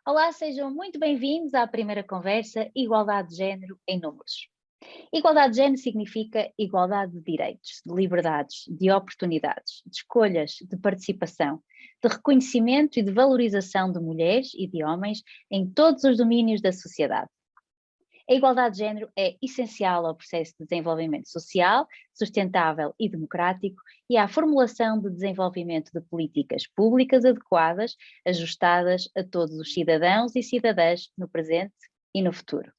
Olá, sejam muito bem-vindos à primeira conversa Igualdade de Género em Números. Igualdade de género significa igualdade de direitos, de liberdades, de oportunidades, de escolhas, de participação, de reconhecimento e de valorização de mulheres e de homens em todos os domínios da sociedade. A igualdade de género é essencial ao processo de desenvolvimento social, sustentável e democrático e à formulação de desenvolvimento de políticas públicas adequadas, ajustadas a todos os cidadãos e cidadãs no presente e no futuro.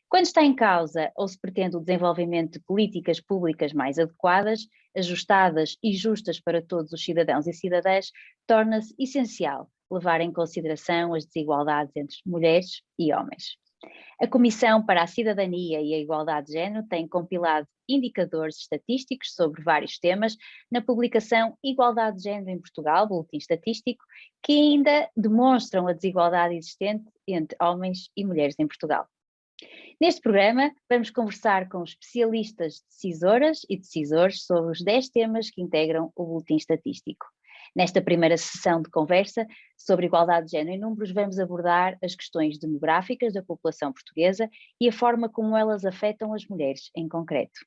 Quando está em causa ou se pretende o desenvolvimento de políticas públicas mais adequadas, ajustadas e justas para todos os cidadãos e cidadãs, torna-se essencial levar em consideração as desigualdades entre mulheres e homens. A Comissão para a Cidadania e a Igualdade de Género tem compilado indicadores estatísticos sobre vários temas na publicação Igualdade de Género em Portugal, Boletim Estatístico, que ainda demonstram a desigualdade existente entre homens e mulheres em Portugal. Neste programa, vamos conversar com especialistas decisoras e decisores sobre os 10 temas que integram o Boletim Estatístico. Nesta primeira sessão de conversa sobre igualdade de género em números, vamos abordar as questões demográficas da população portuguesa e a forma como elas afetam as mulheres em concreto.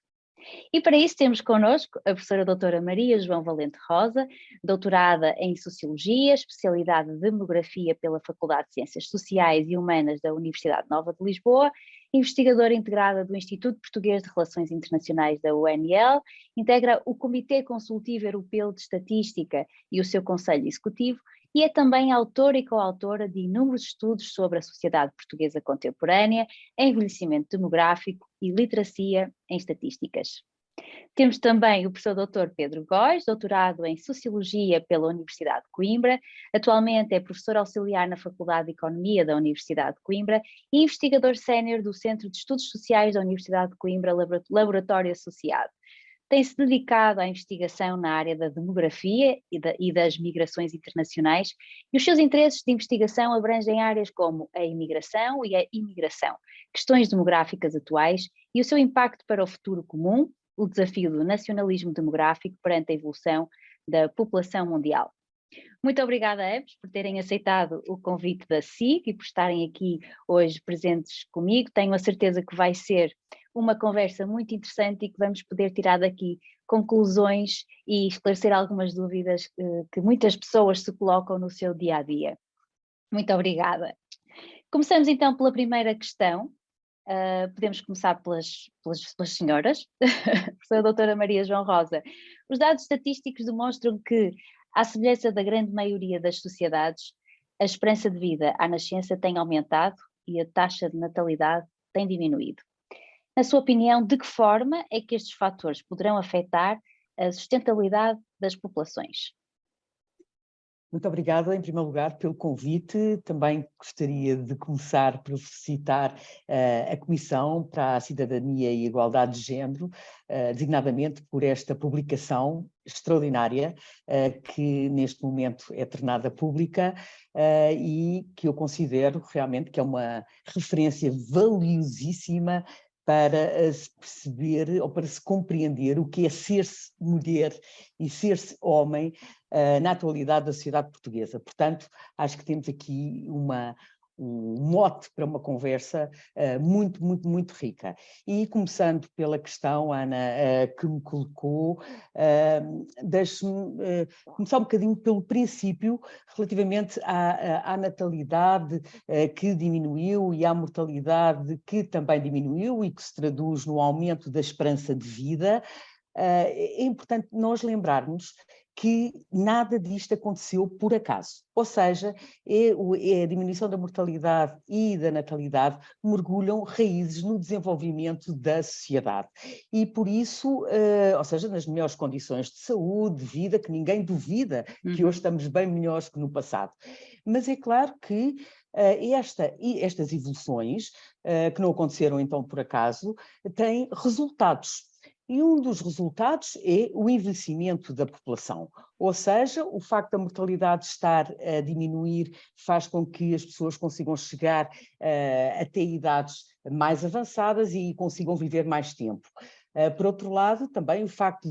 E para isso temos connosco a professora doutora Maria João Valente Rosa, doutorada em Sociologia, especialidade de Demografia pela Faculdade de Ciências Sociais e Humanas da Universidade Nova de Lisboa, investigadora integrada do Instituto Português de Relações Internacionais da UNL, integra o Comitê Consultivo Europeu de Estatística e o seu Conselho Executivo e é também autora e coautora de inúmeros estudos sobre a sociedade portuguesa contemporânea, envelhecimento demográfico e literacia em estatísticas. Temos também o professor Dr. Pedro Góes, doutorado em Sociologia pela Universidade de Coimbra, atualmente é professor auxiliar na Faculdade de Economia da Universidade de Coimbra e investigador sénior do Centro de Estudos Sociais da Universidade de Coimbra, Laboratório Associado. Tem-se dedicado à investigação na área da demografia e das migrações internacionais e os seus interesses de investigação abrangem áreas como a imigração e a imigração, questões demográficas atuais e o seu impacto para o futuro comum, o desafio do nacionalismo demográfico perante a evolução da população mundial. Muito obrigada a ambos por terem aceitado o convite da SIC e por estarem aqui hoje presentes comigo. Tenho a certeza que vai ser uma conversa muito interessante e que vamos poder tirar daqui conclusões e esclarecer algumas dúvidas que muitas pessoas se colocam no seu dia-a-dia. Muito obrigada. Começamos então pela primeira questão. Podemos começar pelas senhoras. Professora doutora Maria João Rosa. Os dados estatísticos demonstram que, à semelhança da grande maioria das sociedades, a esperança de vida à nascença tem aumentado e a taxa de natalidade tem diminuído. Na sua opinião, de que forma é que estes fatores poderão afetar a sustentabilidade das populações? Muito obrigada, em primeiro lugar, pelo convite. Também gostaria de começar por felicitar a Comissão para a Cidadania e Igualdade de Género, designadamente por esta publicação extraordinária que neste momento é tornada pública e que eu considero realmente que é uma referência valiosíssima para se perceber ou para se compreender o que é ser-se mulher e ser-se homem na atualidade da sociedade portuguesa. Portanto, acho que temos aqui um mote para uma conversa muito rica. E começando pela questão, Ana, que me colocou, deixe-me começar um bocadinho pelo princípio relativamente à natalidade que diminuiu e à mortalidade que também diminuiu e que se traduz no aumento da esperança de vida. É importante nós lembrarmos que nada disto aconteceu por acaso, ou seja, a diminuição da mortalidade e da natalidade mergulham raízes no desenvolvimento da sociedade e por isso, ou seja, nas melhores condições de saúde, de vida, que ninguém duvida que hoje estamos bem melhores que no passado. Mas é claro que estas evoluções, que não aconteceram então por acaso, têm resultados. E um dos resultados é o envelhecimento da população, ou seja, o facto da mortalidade estar a diminuir faz com que as pessoas consigam chegar até idades mais avançadas e consigam viver mais tempo. Por outro lado, também o facto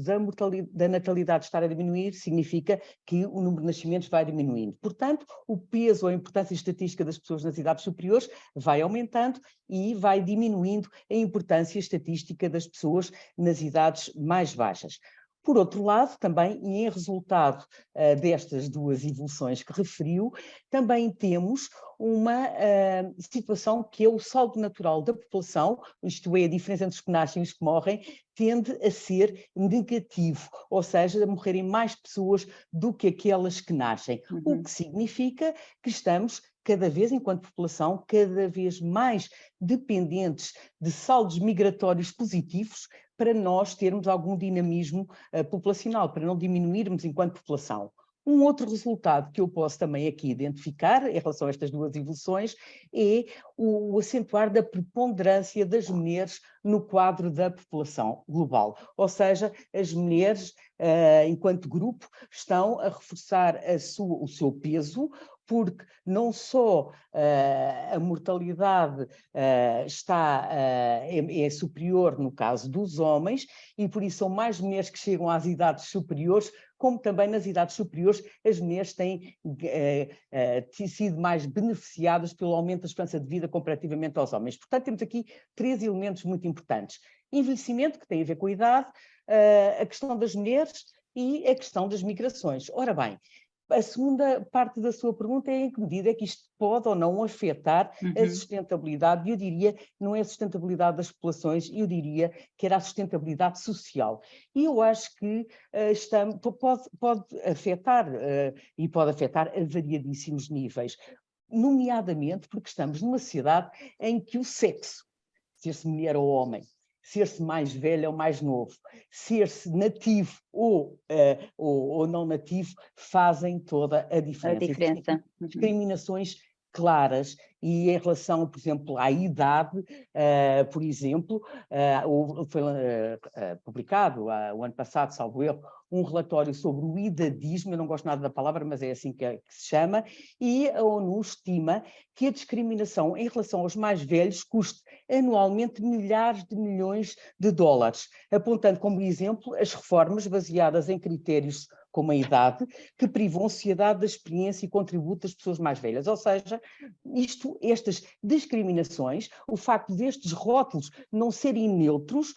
da natalidade estar a diminuir significa que o número de nascimentos vai diminuindo. Portanto, o peso ou a importância estatística das pessoas nas idades superiores vai aumentando e vai diminuindo a importância estatística das pessoas nas idades mais baixas. Por outro lado, também, e em resultado destas duas evoluções que referiu, também temos uma situação que é o saldo natural da população, isto é, a diferença entre os que nascem e os que morrem, tende a ser negativo, ou seja, a morrerem mais pessoas do que aquelas que nascem, o que significa que estamos cada vez, enquanto população, cada vez mais dependentes de saldos migratórios positivos para nós termos algum dinamismo populacional, para não diminuirmos enquanto população. Um outro resultado que eu posso também aqui identificar em relação a estas duas evoluções é o acentuar da preponderância das mulheres no quadro da população global. Ou seja, as mulheres, enquanto grupo, estão a reforçar o seu peso, porque não só a mortalidade é superior no caso dos homens, e por isso são mais mulheres que chegam às idades superiores, como também nas idades superiores as mulheres têm sido mais beneficiadas pelo aumento da esperança de vida comparativamente aos homens. Portanto, temos aqui 3 elementos muito importantes. Envelhecimento, que tem a ver com a idade, a questão das mulheres e a questão das migrações. Ora bem, a segunda parte da sua pergunta é em que medida é que isto pode ou não afetar a sustentabilidade. Eu diria, não é a sustentabilidade das populações, eu diria que era a sustentabilidade social. E eu acho que pode afetar, e pode afetar a variadíssimos níveis, nomeadamente porque estamos numa sociedade em que o sexo, ser-se mulher ou homem, ser-se mais velho ou mais novo, ser-se nativo ou não nativo, fazem toda a diferença. A diferença. Discriminações claras e em relação, por exemplo, à idade, por exemplo, foi publicado o ano passado, salvo erro, um relatório sobre o idadismo, eu não gosto nada da palavra, mas é assim que se chama, e a ONU estima que a discriminação em relação aos mais velhos custe anualmente milhares de milhões de dólares, apontando como exemplo as reformas baseadas em critérios como a idade, que privam a sociedade da experiência e contributo das pessoas mais velhas. Ou seja, estas discriminações, o facto destes rótulos não serem neutros,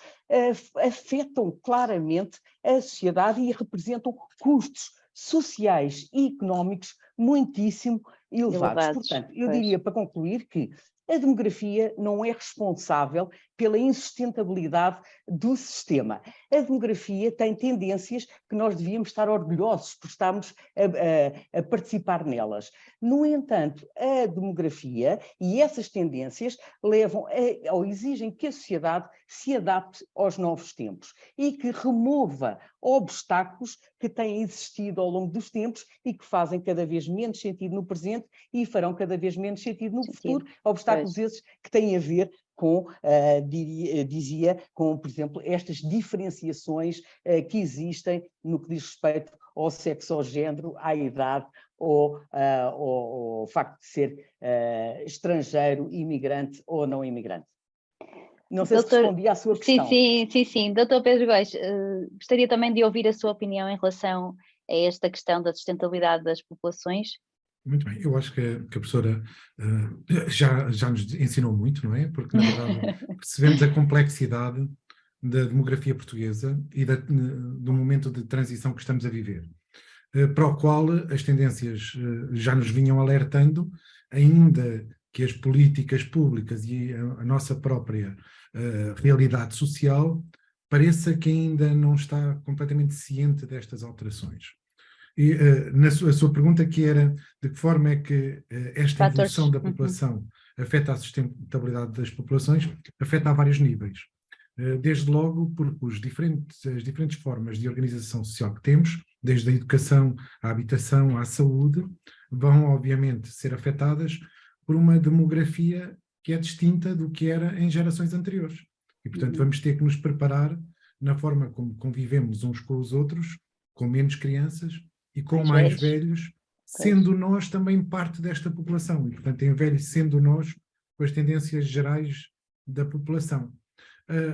afetam claramente a sociedade e representam custos sociais e económicos muitíssimo elevados. Portanto, eu diria, para concluir, que a demografia não é responsável pela insustentabilidade do sistema. A demografia tem tendências que nós devíamos estar orgulhosos por estarmos a participar nelas. No entanto, a demografia e essas tendências levam ou exigem que a sociedade se adapte aos novos tempos e que remova obstáculos que têm existido ao longo dos tempos e que fazem cada vez menos sentido no presente e farão cada vez menos sentido no futuro, obstáculos esses que têm a ver com, dizia, com, por exemplo, estas diferenciações que existem no que diz respeito ao sexo, ao género, à idade ou ao facto de ser estrangeiro, imigrante ou não imigrante. Não sei se respondi à sua questão. Sim. Doutor Pedro Góis, gostaria também de ouvir a sua opinião em relação a esta questão da sustentabilidade das populações. Muito bem, eu acho que a professora já nos ensinou muito, não é? Porque, na verdade, percebemos a complexidade da demografia portuguesa e do momento de transição que estamos a viver, para o qual as tendências já nos vinham alertando, ainda que as políticas públicas e a nossa própria realidade social pareça que ainda não está completamente ciente destas alterações. E a sua pergunta que era de que forma é que esta evolução da população afeta a sustentabilidade das populações, afeta a vários níveis. Desde logo porque as diferentes formas de organização social que temos, desde a educação, à habitação, à saúde, vão obviamente ser afetadas por uma demografia que é distinta do que era em gerações anteriores. E portanto vamos ter que nos preparar na forma como convivemos uns com os outros, com menos crianças, e com mais velhos, sendo nós também parte desta população, e portanto envelhecendo nós com as tendências gerais da população.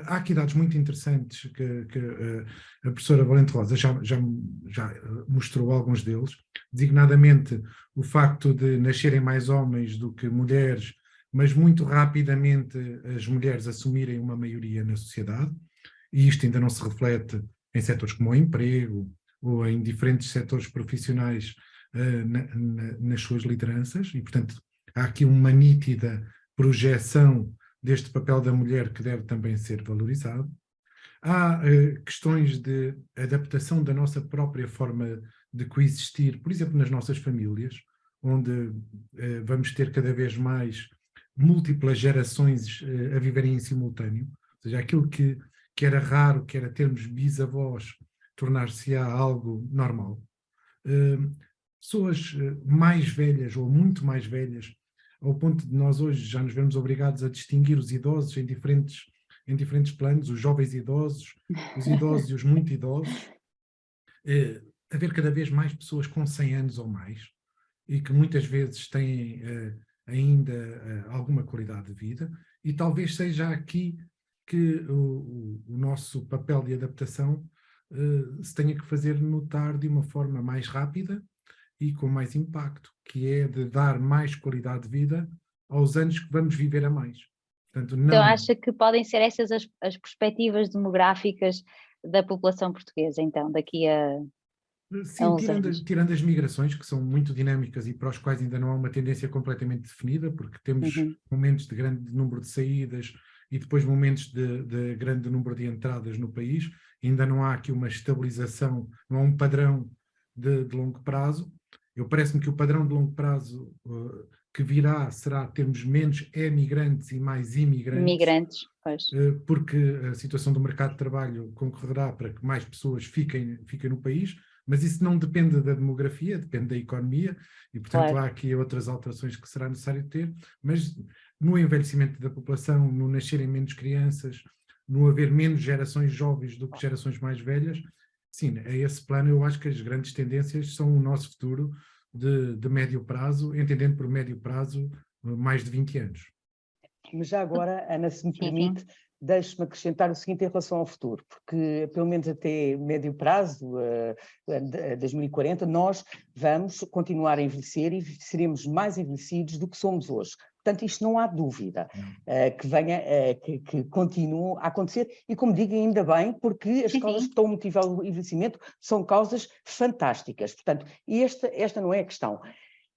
Há aqui dados muito interessantes que a professora Valente Rosa já mostrou alguns deles, designadamente o facto de nascerem mais homens do que mulheres, mas muito rapidamente as mulheres assumirem uma maioria na sociedade, e isto ainda não se reflete em setores como o emprego ou em diferentes setores profissionais nas suas lideranças, e portanto há aqui uma nítida projeção deste papel da mulher que deve também ser valorizado. Há questões de adaptação da nossa própria forma de coexistir, por exemplo, nas nossas famílias, onde vamos ter cada vez mais múltiplas gerações a viverem em simultâneo, ou seja, aquilo que era raro, que era termos bisavós, tornar-se-á algo normal. Pessoas mais velhas ou muito mais velhas, ao ponto de nós hoje já nos vemos obrigados a distinguir os idosos em diferentes planos, os jovens idosos, os idosos e os muito idosos, haver cada vez mais pessoas com 100 anos ou mais, e que muitas vezes têm ainda alguma qualidade de vida, e talvez seja aqui que o nosso papel de adaptação se tenha que fazer notar de uma forma mais rápida e com mais impacto, que é de dar mais qualidade de vida aos anos que vamos viver a mais. Portanto, não... Então acha que podem ser essas as perspectivas demográficas da população portuguesa, então, daqui a Sim, uns anos? tirando as migrações, que são muito dinâmicas e para as quais ainda não há uma tendência completamente definida, porque temos momentos de grande número de saídas e depois momentos de grande número de entradas no país, ainda não há aqui uma estabilização, não há um padrão de longo prazo. Parece-me que o padrão de longo prazo que virá será termos menos emigrantes e mais imigrantes, Pois. porque a situação do mercado de trabalho concorrerá para que mais pessoas fiquem no país, mas isso não depende da demografia, depende da economia, e portanto há aqui outras alterações que será necessário ter, mas no envelhecimento da população, no nascerem menos crianças, no haver menos gerações jovens do que gerações mais velhas, sim, a esse plano eu acho que as grandes tendências são o nosso futuro de médio prazo, entendendo por médio prazo mais de 20 anos. Mas já agora, Ana, se me permite, deixe-me acrescentar o seguinte em relação ao futuro, porque pelo menos até médio prazo, 2040, nós vamos continuar a envelhecer e seremos mais envelhecidos do que somos hoje. Portanto, isto não há dúvida que continue a acontecer e, como digo, ainda bem, porque as causas que estão a motivar o envelhecimento são causas fantásticas. Portanto, esta não é a questão.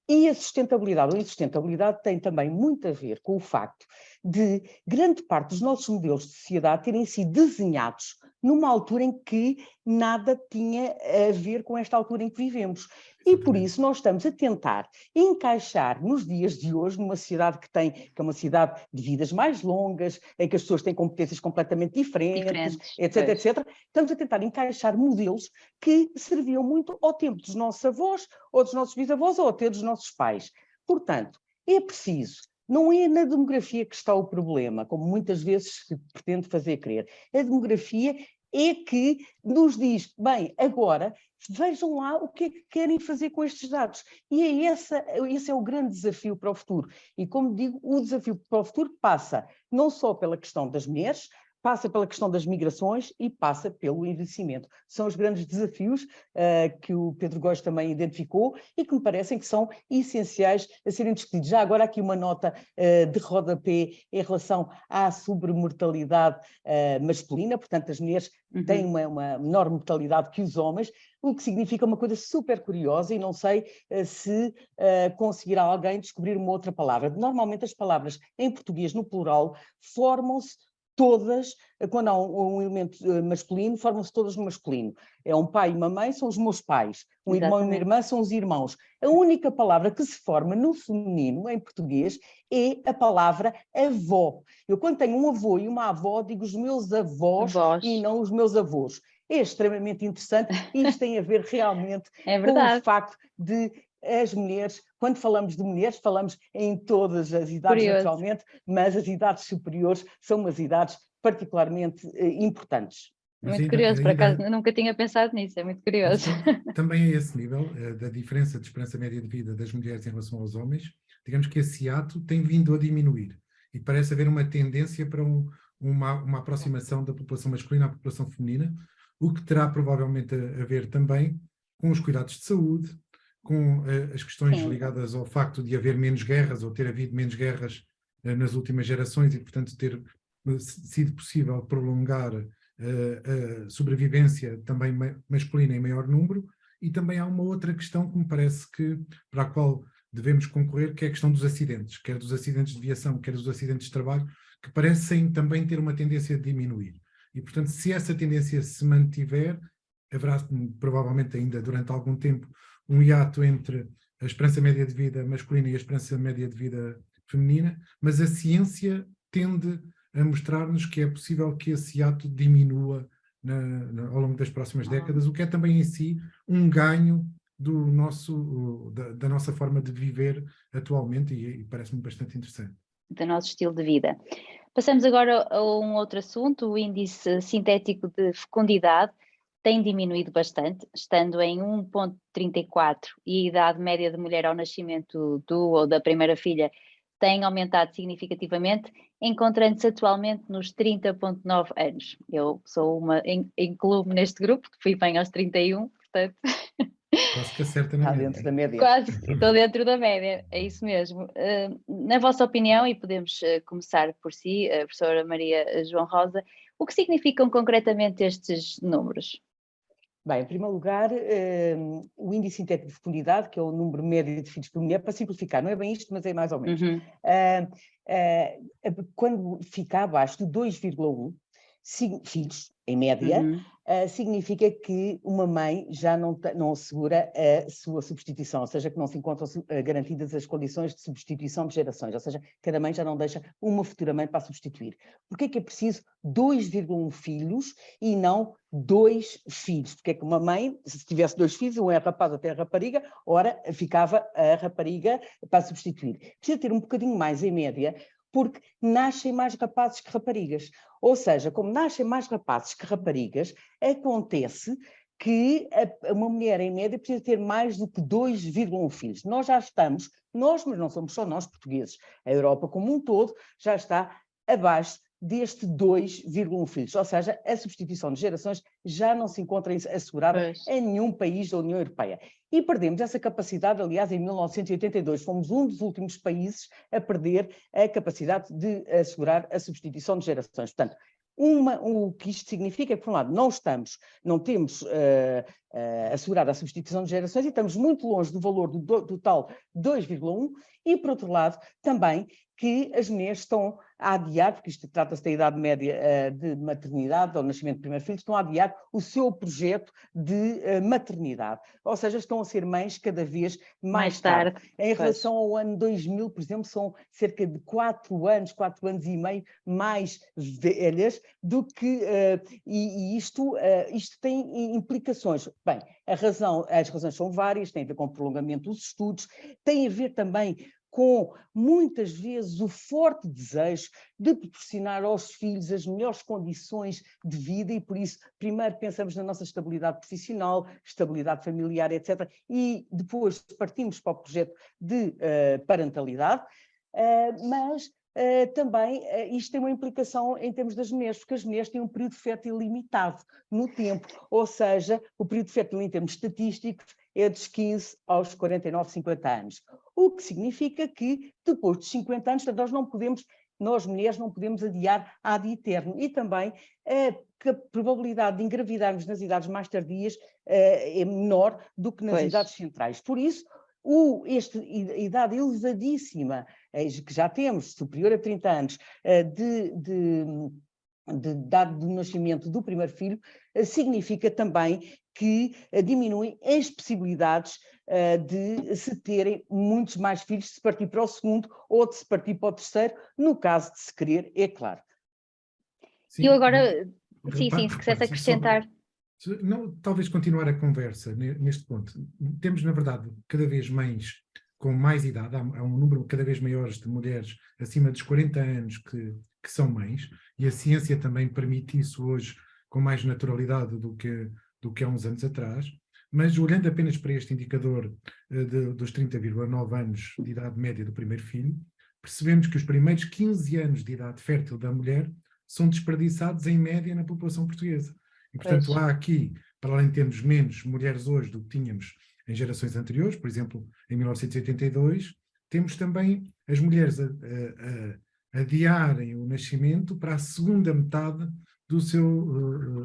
E a sustentabilidade ou insustentabilidade tem também muito a ver com o facto de grande parte dos nossos modelos de sociedade terem sido desenhados numa altura em que nada tinha a ver com esta altura em que vivemos. E por isso nós estamos a tentar encaixar nos dias de hoje, numa sociedade que é uma sociedade de vidas mais longas, em que as pessoas têm competências completamente diferentes, etc, etc. Estamos a tentar encaixar modelos que serviam muito ao tempo dos nossos avós, ou dos nossos bisavós, ou até dos nossos pais. Portanto, é preciso, não é na demografia que está o problema, como muitas vezes se pretende fazer crer. A demografia é que nos diz, bem, agora vejam lá o que é que querem fazer com estes dados. E esse é o grande desafio para o futuro. E como digo, o desafio para o futuro passa não só pela questão das mulheres, passa pela questão das migrações e passa pelo envelhecimento. São os grandes desafios que o Pedro Góes também identificou e que me parecem que são essenciais a serem discutidos. Já agora aqui uma nota de rodapé em relação à sobremortalidade masculina, portanto as mulheres têm uma menor mortalidade que os homens, o que significa uma coisa super curiosa e não sei se conseguirá alguém descobrir uma outra palavra. Normalmente as palavras em português no plural formam-se todas, quando há um elemento masculino, formam-se todas no masculino. É um pai e uma mãe, são os meus pais. Um irmão e uma irmã são os irmãos. A única palavra que se forma no feminino, em português, é a palavra avó. Eu, quando tenho um avô e uma avó, digo os meus avós e não os meus avós. É extremamente interessante e isto tem a ver realmente com o facto de as mulheres, quando falamos de mulheres, falamos em todas as idades, naturalmente, mas as idades superiores são umas idades particularmente importantes. Muito curioso, por acaso nunca tinha pensado nisso, é muito curioso. Também a esse nível, da diferença de esperança média de vida das mulheres em relação aos homens, digamos que esse ato tem vindo a diminuir e parece haver uma tendência para um uma aproximação da população masculina à população feminina, o que terá provavelmente a ver também com os cuidados de saúde, com as questões ligadas ao facto de haver menos guerras, ou ter havido menos guerras nas últimas gerações, e portanto ter sido possível prolongar a sobrevivência também masculina em maior número. E também há uma outra questão que me parece que, para a qual devemos concorrer, que é a questão dos acidentes, quer dos acidentes de viação, quer dos acidentes de trabalho, que parecem também ter uma tendência a diminuir. E, portanto, se essa tendência se mantiver, haverá provavelmente ainda durante algum tempo um hiato entre a esperança média de vida masculina e a esperança média de vida feminina, mas a ciência tende a mostrar-nos que é possível que esse hiato diminua ao longo das próximas décadas, o que é também em si um ganho da nossa forma de viver atualmente, e parece-me bastante interessante. Do nosso estilo de vida. Passamos agora a um outro assunto. O índice sintético de fecundidade tem diminuído bastante, estando em 1,34, e a idade média de mulher ao nascimento do ou da primeira filha tem aumentado significativamente, encontrando-se atualmente nos 30,9 anos. Eu sou incluo-me neste grupo, fui bem aos 31, portanto... Quase que acerta na média. Dentro da média. Quase, estou dentro da média, é isso mesmo. Na vossa opinião, e podemos começar por si, a professora Maria João Rosa, o que significam concretamente estes números? Bem, em primeiro lugar, o índice sintético de fecundidade, que é o número médio de filhos por mulher, para simplificar, não é bem isto, mas é mais ou menos. Quando fica abaixo de 2,1 filhos, em média, significa que uma mãe já não assegura a sua substituição, ou seja, que não se encontram garantidas as condições de substituição de gerações, ou seja, cada mãe já não deixa uma futura mãe para substituir. Porquê é que é preciso 2,1 filhos e não 2 filhos? Porque é que uma mãe, se tivesse 2 filhos, um é rapaz até a rapariga, ora ficava a rapariga para substituir. Precisa ter um bocadinho mais em média, porque nascem mais rapazes que raparigas. Ou seja, como nascem mais rapazes que raparigas, acontece que uma mulher, em média, precisa ter mais do que 2,1 filhos. Nós já estamos, mas não somos só nós portugueses, a Europa como um todo já está abaixo deste 2,1 filhos. Ou seja, a substituição de gerações já não se encontra assegurada em nenhum país da União Europeia. E perdemos essa capacidade, aliás, em 1982 fomos um dos últimos países a perder a capacidade de assegurar a substituição de gerações. Portanto, o que isto significa é que, por um lado, não temos assegurado a substituição de gerações e estamos muito longe do valor do tal 2,1, e, por outro lado, também que as mulheres estão a adiar, porque isto trata-se da idade média de maternidade, ao nascimento do primeiro filho, estão a adiar o seu projeto de maternidade. Ou seja, estão a ser mães cada vez mais tarde. Em relação ao ano 2000, por exemplo, são cerca de 4 anos e meio mais velhas do que... e isto tem implicações. Bem, as razões são várias, tem a ver com o prolongamento dos estudos, tem a ver também com, muitas vezes, o forte desejo de proporcionar aos filhos as melhores condições de vida, e por isso primeiro pensamos na nossa estabilidade profissional, estabilidade familiar, etc. E depois partimos para o projeto de parentalidade, mas também isto tem uma implicação em termos das mulheres, porque as mulheres têm um período fértil limitado no tempo, ou seja, o período fértil em termos estatísticos é dos 15 aos 49, 50 anos. O que significa que depois dos 50 anos nós mulheres não podemos adiar ad eterno. E também a probabilidade de engravidarmos nas idades mais tardias é menor do que nas idades centrais. Por isso, esta idade elevadíssima, que já temos, superior a 30 anos, de data de nascimento do primeiro filho, significa também que diminuem as possibilidades de se terem muitos mais filhos, de se partir para o segundo ou de se partir para o terceiro, no caso de se querer, é claro. Sim, eu agora, se quisesse acrescentar... Não, talvez continuar a conversa neste ponto. Temos, na verdade, cada vez mães com mais idade, há um número cada vez maior de mulheres acima dos 40 anos que são mães, e a ciência também permite isso hoje com mais naturalidade do que há uns anos atrás, mas olhando apenas para este indicador dos 30,9 anos de idade média do primeiro filho, percebemos que os primeiros 15 anos de idade fértil da mulher são desperdiçados em média na população portuguesa. E, portanto, Pois. há aqui, para além de termos menos mulheres hoje do que tínhamos em gerações anteriores, por exemplo, em 1982, temos também as mulheres a adiarem o nascimento para a segunda metade do seu,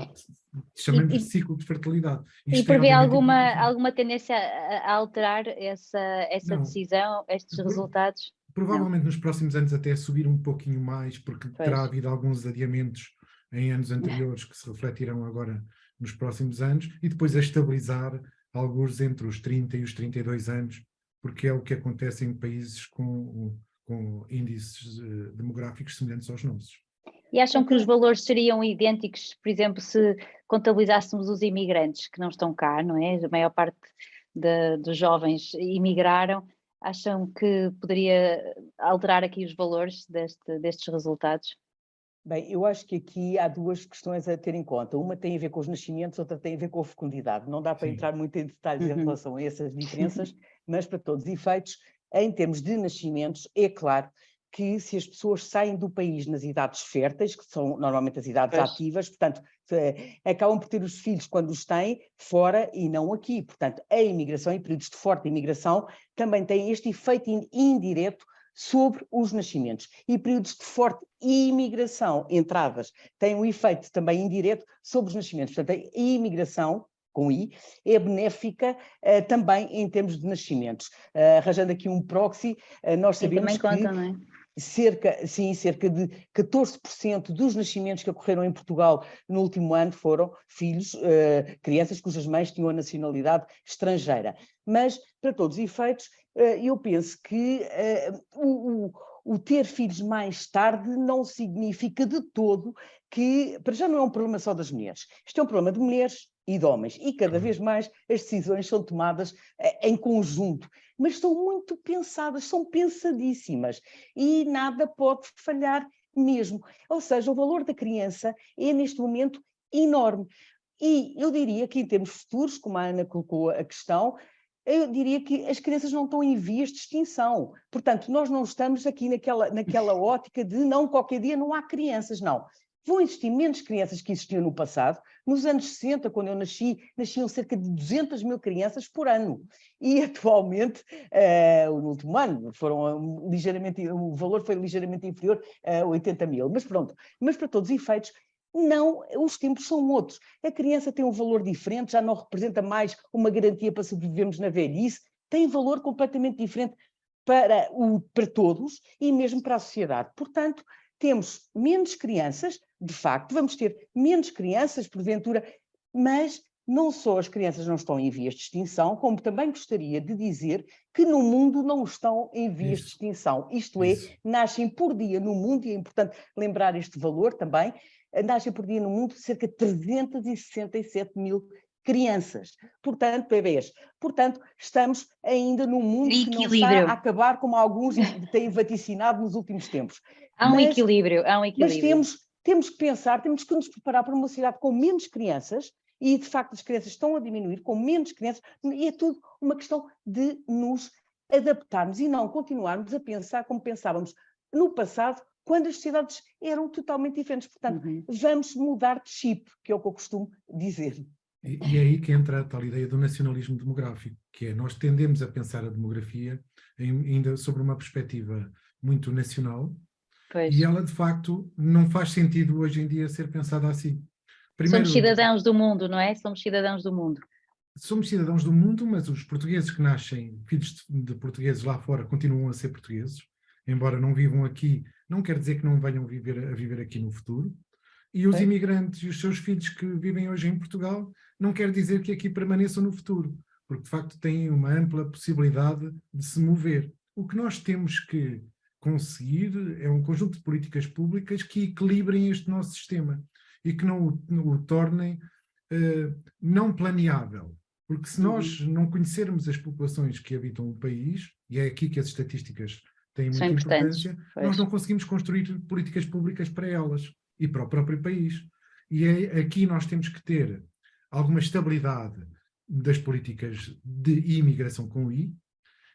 E, chamemos de e, ciclo de fertilidade. e Isto tem, prevê obviamente, alguma, implicações. alguma tendência a alterar essa Não, decisão, estes resultados? Não, provavelmente nos próximos anos até subir um pouquinho mais, porque terá pois. havido alguns adiamentos em anos anteriores que se refletirão agora nos próximos anos, e depois a estabilizar alguns entre os 30 e os 32 anos, porque é o que acontece em países com índices demográficos semelhantes aos nossos. E acham que os valores seriam idênticos, por exemplo, se contabilizássemos os imigrantes que não estão cá, não é? A maior parte dos jovens imigraram. Acham que poderia alterar aqui os valores destes resultados? Bem, eu acho que aqui há duas questões a ter em conta. Uma tem a ver com os nascimentos, outra tem a ver com a fecundidade. Não dá para Sim. entrar muito em detalhes em Uhum. relação a essas diferenças, mas para todos os efeitos, em termos de nascimentos, é claro que se as pessoas saem do país nas idades férteis, que são normalmente as idades Pois. ativas, portanto, acabam por ter os filhos quando os têm fora e não aqui. Portanto, a imigração, em períodos de forte imigração, também tem este efeito indireto sobre os nascimentos. E períodos de forte imigração, entradas, têm um efeito também indireto sobre os nascimentos. Portanto, a imigração, com I, é benéfica também em termos de nascimentos. Arranjando aqui um proxy, nós E também sabemos conta, que não é? cerca de 14% dos nascimentos que ocorreram em Portugal no último ano foram filhos, crianças cujas mães tinham a nacionalidade estrangeira. Mas, para todos os efeitos, eu penso que o ter filhos mais tarde não significa de todo que, para já não é um problema só das mulheres. Isto é um problema de mulheres e de homens. E cada vez mais as decisões são tomadas em conjunto. Mas são muito pensadas, são pensadíssimas. E nada pode falhar mesmo. Ou seja, o valor da criança é, neste momento, enorme. E eu diria que, em termos futuros, como a Ana colocou a questão, eu diria que as crianças não estão em vias de extinção. Portanto, nós não estamos aqui naquela ótica de não, qualquer dia não há crianças, não. Vão existir menos crianças que existiam no passado. Nos anos 60, quando eu nasci, nasciam cerca de 200 mil crianças por ano. E atualmente, no último ano, o valor foi ligeiramente inferior a 80 mil. Mas pronto, mas para todos os efeitos, não, os tempos são outros. A criança tem um valor diferente, já não representa mais uma garantia para sobrevivermos na velhice, tem valor completamente diferente para todos e mesmo para a sociedade. Portanto, temos menos crianças, de facto, vamos ter menos crianças, porventura, mas não só as crianças não estão em vias de extinção, como também gostaria de dizer que no mundo não estão em vias de extinção. Isto é, nascem por dia no mundo, e é importante lembrar este valor também, nascem por dia no mundo cerca de 367 mil crianças, portanto, bebês. Portanto, estamos ainda num mundo que não está a acabar como alguns têm vaticinado nos últimos tempos. Há um equilíbrio, Mas temos que pensar, temos que nos preparar para uma sociedade com menos crianças, e de facto as crianças estão a diminuir, com menos crianças, e é tudo uma questão de nos adaptarmos e não continuarmos a pensar como pensávamos no passado, quando as sociedades eram totalmente diferentes. Portanto, vamos mudar de chip, que é o que eu costumo dizer. E é aí que entra a tal ideia do nacionalismo demográfico, que é nós tendemos a pensar a demografia ainda sobre uma perspectiva muito nacional, pois. E ela de facto não faz sentido hoje em dia ser pensada assim. Primeiro, somos cidadãos do mundo, não é? Somos cidadãos do mundo. Somos cidadãos do mundo, mas os portugueses que nascem, filhos de portugueses lá fora, continuam a ser portugueses, embora não vivam aqui, não quer dizer que não venham a viver aqui no futuro. E os imigrantes e os seus filhos que vivem hoje em Portugal, não quer dizer que aqui permaneçam no futuro, porque de facto têm uma ampla possibilidade de se mover. O que nós temos que conseguir é um conjunto de políticas públicas que equilibrem este nosso sistema e que não o tornem não planeável. Porque se nós não conhecermos as populações que habitam o país, e é aqui que as estatísticas têm muita importância, nós não conseguimos construir políticas públicas para elas e para o próprio país. E aqui nós temos que ter alguma estabilidade das políticas de imigração com I,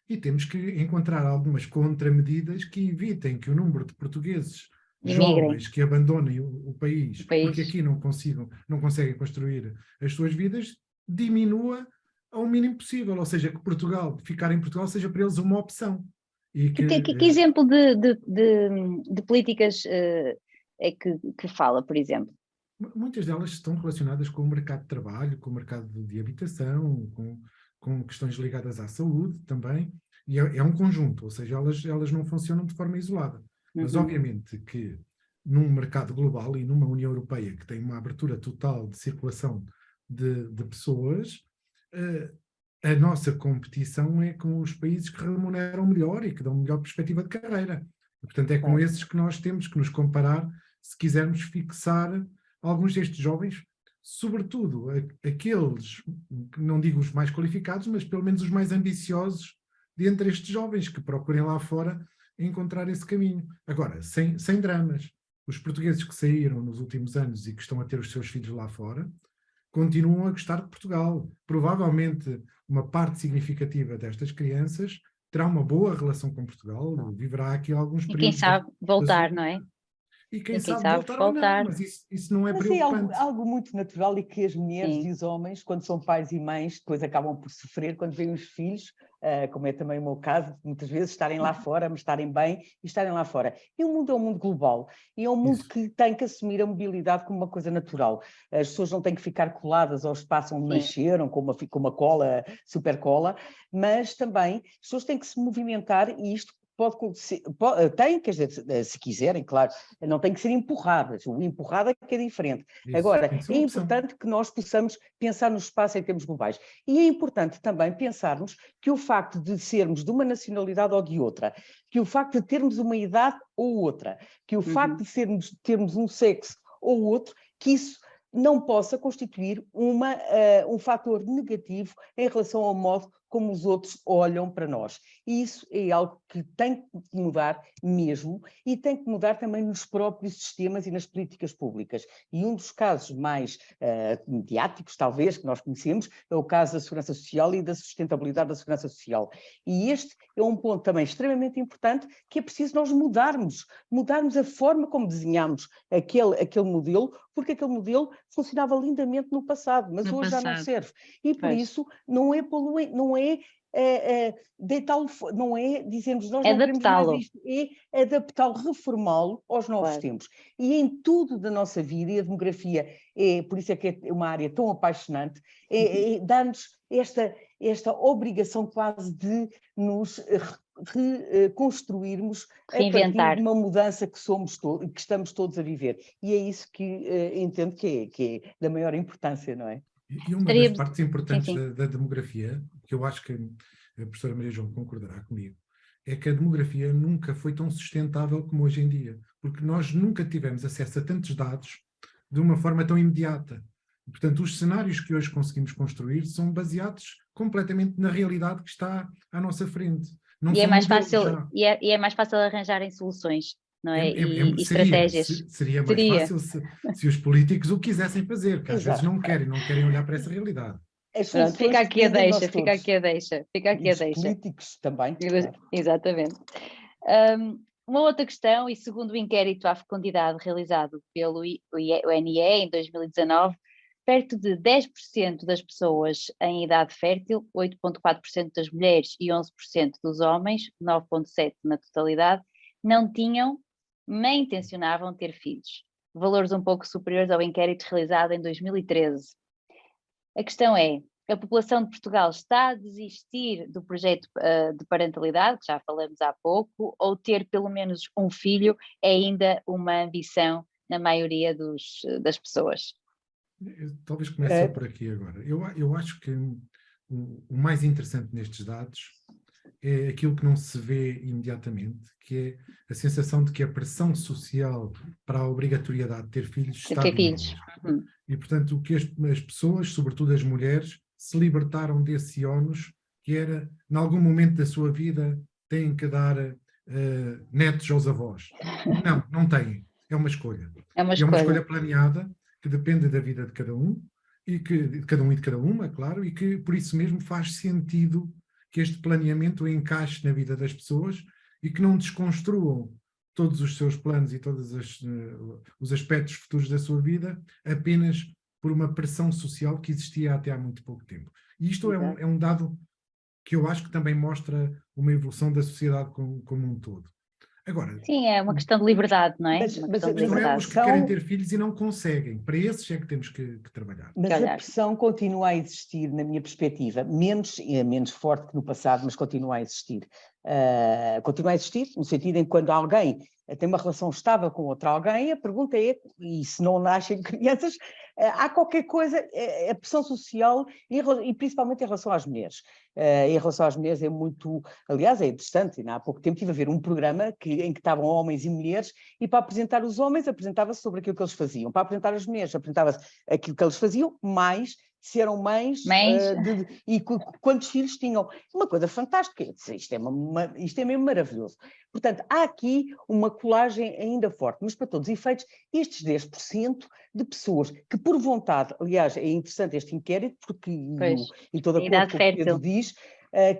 e temos que encontrar algumas contramedidas que evitem que o número de portugueses Imigrem. jovens que abandonem o país O país. porque aqui não conseguem construir as suas vidas, diminua ao mínimo possível, ou seja, que ficar em Portugal seja para eles uma opção. E Que exemplo de políticas é que fala, por exemplo? muitas delas estão relacionadas com o mercado de trabalho, com o mercado de habitação, com questões ligadas à saúde também, e é um conjunto, ou seja, elas não funcionam de forma isolada. Mas obviamente que num mercado global e numa União Europeia que tem uma abertura total de circulação de pessoas, a nossa competição é com os países que remuneram melhor e que dão melhor perspectiva de carreira. E, portanto, é com esses que nós temos que nos comparar se quisermos fixar alguns destes jovens, sobretudo aqueles, não digo os mais qualificados, mas pelo menos os mais ambiciosos dentre estes jovens que procurem lá fora encontrar esse caminho. Agora, sem dramas. Os portugueses que saíram nos últimos anos e que estão a ter os seus filhos lá fora, continuam a gostar de Portugal. Provavelmente uma parte significativa destas crianças terá uma boa relação com Portugal, viverá aqui alguns períodos. E quem sabe voltar, não é? E quem sabe voltar ou não, mas isso não é preocupante. Mas é algo muito natural e que as mulheres Sim. e os homens, quando são pais e mães, depois acabam por sofrer quando veem os filhos, como é também o meu caso, muitas vezes estarem lá fora, mas estarem bem e estarem lá fora. E o mundo é um mundo global e é um mundo que tem que assumir a mobilidade como uma coisa natural. As pessoas não têm que ficar coladas ao espaço onde nasceram, com uma cola, super cola, mas também as pessoas têm que se movimentar e isto tem, quer dizer, se quiserem, claro, não tem que ser empurradas, o empurrado é que é diferente. Isso, agora, é opção. importante que nós possamos pensar no espaço em termos globais. E é importante também pensarmos que o facto de sermos de uma nacionalidade ou de outra, que o facto de termos uma idade ou outra, que o facto de termos um sexo ou outro, que isso não possa constituir um fator negativo em relação ao modo como os outros olham para nós. E isso é algo que tem que mudar mesmo e tem que mudar também nos próprios sistemas e nas políticas públicas. E um dos casos mais mediáticos, talvez, que nós conhecemos, é o caso da segurança social e da sustentabilidade da segurança social. E este é um ponto também extremamente importante que é preciso nós mudarmos a forma como desenhamos aquele modelo, porque aquele modelo funcionava lindamente no passado, mas hoje já não serve. E por isso não é poluente, não é deitá-lo, não é dizermos nós não queremos mais isto, é adaptá-lo, reformá-lo aos novos tempos. E em tudo da nossa vida, e a demografia, por isso é que é uma área tão apaixonante, dá-nos esta obrigação quase de nos reconstruirmos a partir de uma mudança que estamos todos a viver. E é isso que entendo que é da maior importância, não é? E uma das partes importantes da demografia, que eu acho que a professora Maria João concordará comigo, é que a demografia nunca foi tão sustentável como hoje em dia, porque nós nunca tivemos acesso a tantos dados de uma forma tão imediata. Portanto, os cenários que hoje conseguimos construir são baseados completamente na realidade que está à nossa frente. Não é mais fácil arranjarem soluções. Não é? E estratégias. Seria mais fácil se os políticos o quisessem fazer, que às vezes não querem olhar para essa realidade. Pronto, fica aqui a deixa. Políticos também. Exatamente. Uma outra questão, e segundo o inquérito à fecundidade realizado pelo UNIE em 2019, perto de 10% das pessoas em idade fértil, 8,4% das mulheres e 11% dos homens, 9,7% na totalidade, não tinham nem intencionavam ter filhos. Valores um pouco superiores ao inquérito realizado em 2013. A questão é, a população de Portugal está a desistir do projeto de parentalidade, que já falamos há pouco, ou ter pelo menos um filho é ainda uma ambição na maioria das pessoas? Talvez comece só por aqui agora. Eu acho que o mais interessante nestes dados é aquilo que não se vê imediatamente, que é a sensação de que a pressão social para a obrigatoriedade de ter filhos está a diminuir. E, portanto, o que as pessoas, sobretudo as mulheres, se libertaram desse ónus que era, em algum momento da sua vida, têm que dar netos aos avós. Não têm. É uma escolha. É uma escolha planeada, que depende da vida de cada um, e de cada um e de cada uma, claro, e que, por isso mesmo, faz sentido que este planeamento encaixe na vida das pessoas e que não desconstruam todos os seus planos e todos os aspectos futuros da sua vida apenas por uma pressão social que existia até há muito pouco tempo. E isto é um dado que eu acho que também mostra uma evolução da sociedade como um todo. Agora, sim, é uma questão de liberdade, não é? Uma questão de não é liberdade. os que querem ter filhos e não conseguem. Para esses é que temos que trabalhar. Mas a pressão continua a existir, na minha perspectiva, menos forte que no passado, mas continua a existir. Continua a existir no sentido em que quando alguém tem uma relação estável com outro alguém, a pergunta é, e se não nascem crianças, há qualquer coisa, a pressão social, e principalmente em relação às mulheres. Em relação às mulheres é muito, aliás, é interessante, há pouco tempo estive a ver um programa em que estavam homens e mulheres, e para apresentar os homens apresentava-se sobre aquilo que eles faziam, para apresentar as mulheres apresentava-se aquilo que eles faziam, mais se eram mães e quantos filhos tinham. Uma coisa fantástica, isto é mesmo maravilhoso. Portanto, há aqui uma colagem ainda forte, mas para todos os efeitos, estes 10% de pessoas que por vontade, aliás, é interessante este inquérito, porque e estou de acordo com o que Pedro diz,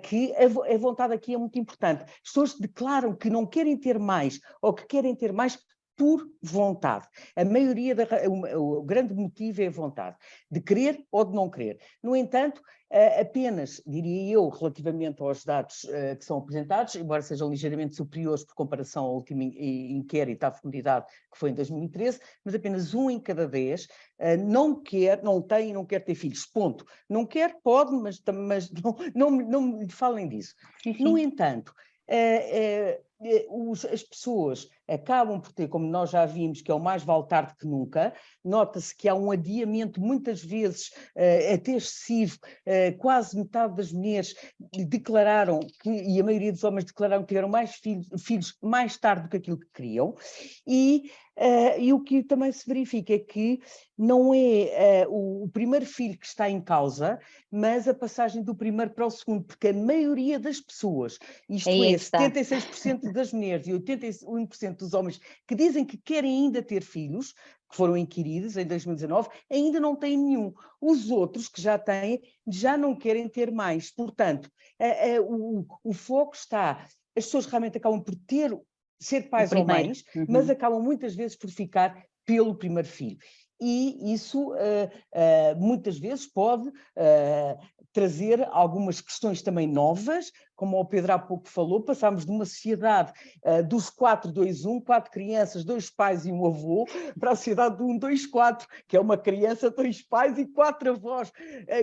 que a vontade aqui é muito importante. As pessoas declaram que não querem ter mais, ou que querem ter mais por vontade. A maioria, o grande motivo é a vontade, de querer ou de não querer. No entanto, apenas, diria eu, relativamente aos dados que são apresentados, embora sejam ligeiramente superiores por comparação ao último inquérito à fecundidade, que foi em 2013, mas apenas 1 em cada 10 não tem e não quer ter filhos, ponto. Não quer, pode, mas não me falem disso. Sim, sim. No entanto, as pessoas acabam por ter, como nós já vimos, que é o mais vale tarde que nunca. Nota-se que há um adiamento, muitas vezes até excessivo, quase metade das mulheres declararam, e a maioria dos homens declararam que tiveram mais filhos mais tarde do que aquilo que queriam, e o que também se verifica é que não é o primeiro filho que está em causa, mas a passagem do primeiro para o segundo, porque a maioria das pessoas, isto é 76% das mulheres e 81% dos homens que dizem que querem ainda ter filhos, que foram inquiridos em 2019, ainda não têm nenhum. Os outros que já têm, já não querem ter mais. Portanto, o foco está, as pessoas realmente acabam por ser pais ou mães, mas acabam muitas vezes por ficar pelo primeiro filho. E isso muitas vezes pode trazer algumas questões também novas, como o Pedro há pouco falou, passámos de uma sociedade dos 4-2-1, 4 crianças, 2 pais e um avô, para a sociedade de 1-2-4, que é uma criança, 2 pais e 4 avós,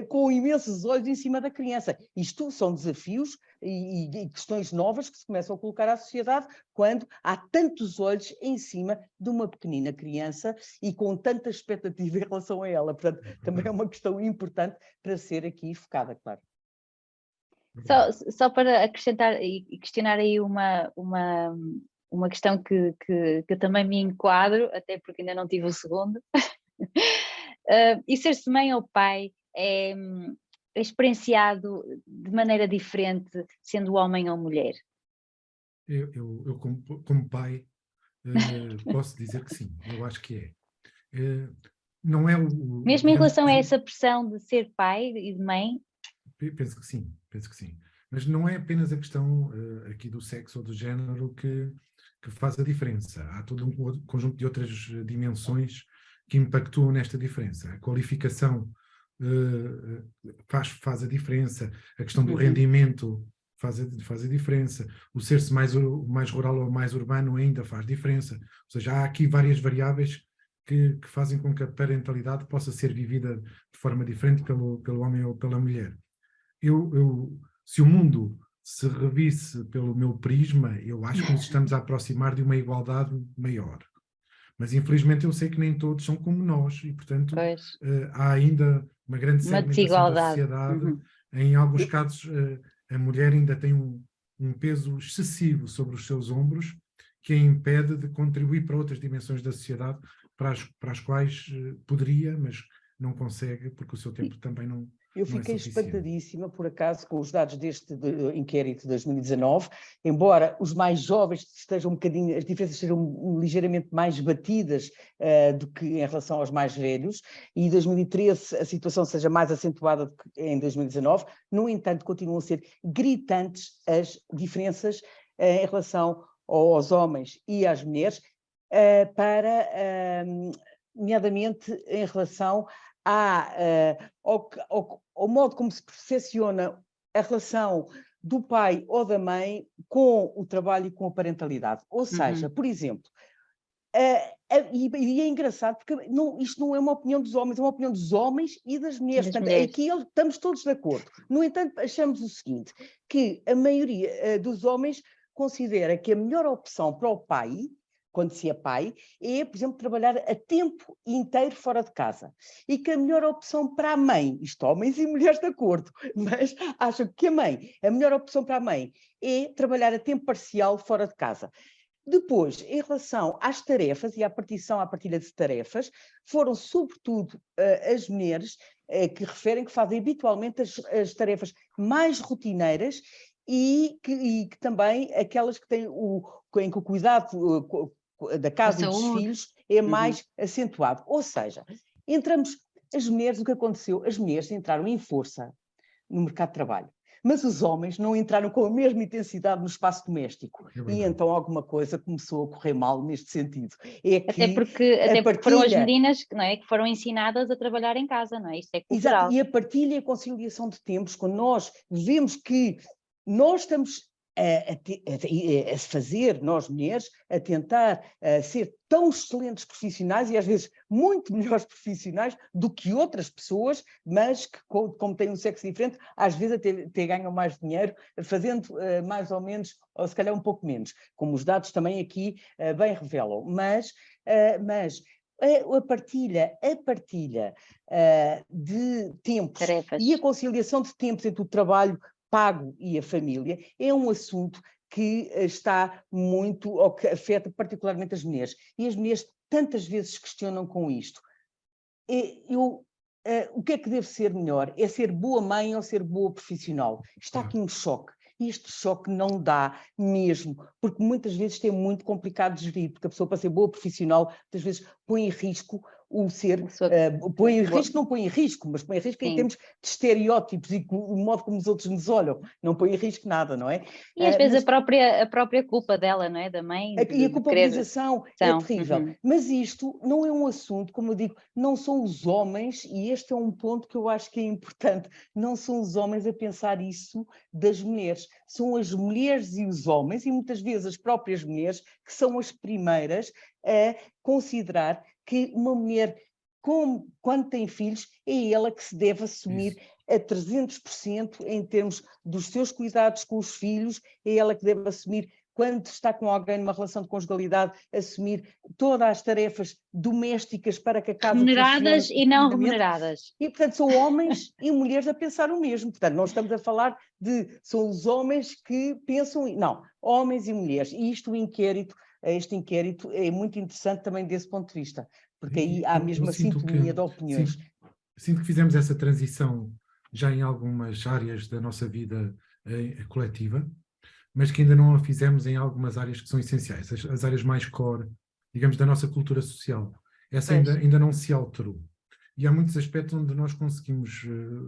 com imensos olhos em cima da criança. Isto são desafios e questões novas que se começam a colocar à sociedade quando há tantos olhos em cima de uma pequenina criança e com tanta expectativa em relação a ela. Portanto, também é uma questão importante para ser aqui focada, claro. Só para acrescentar e questionar aí uma questão que eu também me enquadro, até porque ainda não tive o segundo. E ser-se mãe ou pai é experienciado de maneira diferente, sendo homem ou mulher? Eu como pai, posso dizer que sim, eu acho que é. Não é mesmo em relação a essa pressão de ser pai e de mãe? Penso que sim. Mas não é apenas a questão aqui do sexo ou do género que faz a diferença. Há todo um conjunto de outras dimensões que impactuam nesta diferença. A qualificação faz a diferença, a questão do rendimento faz a diferença, o ser-se mais rural ou mais urbano ainda faz diferença. Ou seja, há aqui várias variáveis que fazem com que a parentalidade possa ser vivida de forma diferente pelo homem ou pela mulher. Se o mundo se revisse pelo meu prisma, eu acho que nos estamos a aproximar de uma igualdade maior. Mas, infelizmente, eu sei que nem todos são como nós e, portanto, há ainda uma grande segmentação da sociedade. Em alguns casos, a mulher ainda tem um peso excessivo sobre os seus ombros que a impede de contribuir para outras dimensões da sociedade para as quais poderia, mas não consegue, porque o seu tempo também não... Eu fiquei espantadíssima, por acaso, com os dados deste inquérito de 2019, embora os mais jovens estejam as diferenças sejam ligeiramente mais batidas do que em relação aos mais velhos, e em 2013 a situação seja mais acentuada do que em 2019, no entanto continuam a ser gritantes as diferenças em relação ou aos homens e às mulheres, nomeadamente em relação ao modo como se percepciona a relação do pai ou da mãe com o trabalho e com a parentalidade. Ou seja, por exemplo, e é engraçado porque isto não é uma opinião dos homens, é uma opinião dos homens e das mulheres. Portanto, aqui estamos todos de acordo. No entanto, achamos o seguinte, que a maioria dos homens considera que a melhor opção para o pai, quando se é pai, é, por exemplo, trabalhar a tempo inteiro fora de casa. E que a melhor opção para a mãe, isto homens e mulheres de acordo, mas acham que a melhor opção para a mãe é trabalhar a tempo parcial fora de casa. Depois, em relação às tarefas e à partilha de tarefas, foram sobretudo as mulheres que referem que fazem habitualmente as tarefas mais rotineiras e que também aquelas que têm em que o cuidado da casa e dos filhos é mais acentuado. Ou seja, as mulheres, o que aconteceu? As mulheres entraram em força no mercado de trabalho. Mas os homens não entraram com a mesma intensidade no espaço doméstico. E então alguma coisa começou a correr mal neste sentido. Até porque foram as meninas, não é, que foram ensinadas a trabalhar em casa, não é? Isto é cultural. Exato, e a partilha e a conciliação de tempos, quando nós vemos que nós estamos a fazer, nós mulheres, a tentar ser tão excelentes profissionais e às vezes muito melhores profissionais do que outras pessoas, mas que como têm um sexo diferente, às vezes até ganham mais dinheiro fazendo mais ou menos, ou se calhar um pouco menos, como os dados também aqui bem revelam. Mas a partilha de tempos tarefas e a conciliação de tempos entre o trabalho pago e a família é um assunto que está muito, ou que afeta particularmente as mulheres. E as mulheres tantas vezes questionam com isto. O que é que deve ser melhor? É ser boa mãe ou ser boa profissional? Está aqui um choque. E este choque não dá mesmo, porque muitas vezes é muito complicado de gerir, porque a pessoa, para ser boa profissional, muitas vezes põe em risco o ser, põe em risco, não põe em risco, mas põe em risco em termos de estereótipos e o modo como os outros nos olham, não põe em risco nada, não é? E às vezes a própria culpa dela, não é? Da mãe. E a culpabilização é terrível. Mas isto não é um assunto, como eu digo, não são os homens, e este é um ponto que eu acho que é importante, não são os homens a pensar isso das mulheres, são as mulheres e os homens, e muitas vezes as próprias mulheres, que são as primeiras a considerar que uma mulher, quando tem filhos, é ela que se deve assumir a 300% em termos dos seus cuidados com os filhos, é ela que deve assumir, quando está com alguém numa relação de conjugalidade, assumir todas as tarefas domésticas para que a casa remuneradas e não remuneradas. E, portanto, são homens e mulheres a pensar o mesmo. Portanto, não estamos a falar são os homens que pensam... Não, homens e mulheres. E este inquérito é muito interessante também desse ponto de vista, porque aí há mesmo a sintonia de opiniões. Sinto que fizemos essa transição já em algumas áreas da nossa vida coletiva, mas que ainda não a fizemos em algumas áreas que são essenciais, as áreas mais core, digamos, da nossa cultura social. Essa ainda não se alterou. E há muitos aspectos onde nós conseguimos